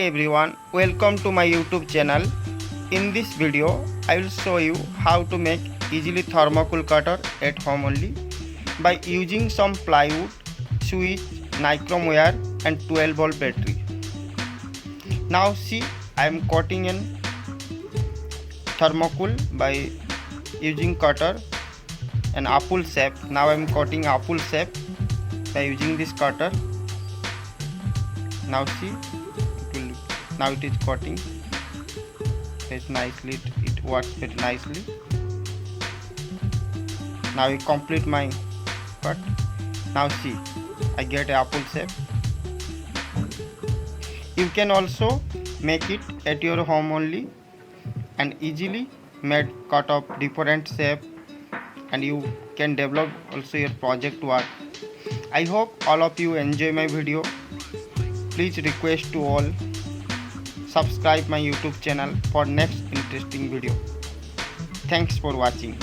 everyone, welcome to my YouTube channel. In this video, I will show you how to make easily thermocool cutter at home only by using some plywood, switch, Nichrome wire and 12-volt battery. Now see, I am cutting in thermocool by using cutter and apple shape. Now I am cutting apple shape by using this cutter. Now see, now it is cutting very nicely. It works very nicely. Now I complete my cut. Now see, I get a apple shape. You can also make it at your home only and easily made cut of different shape, and you can develop also your project work. I hope all of you enjoy my video. Please request to all subscribe my YouTube channel for next interesting video. Thanks for watching.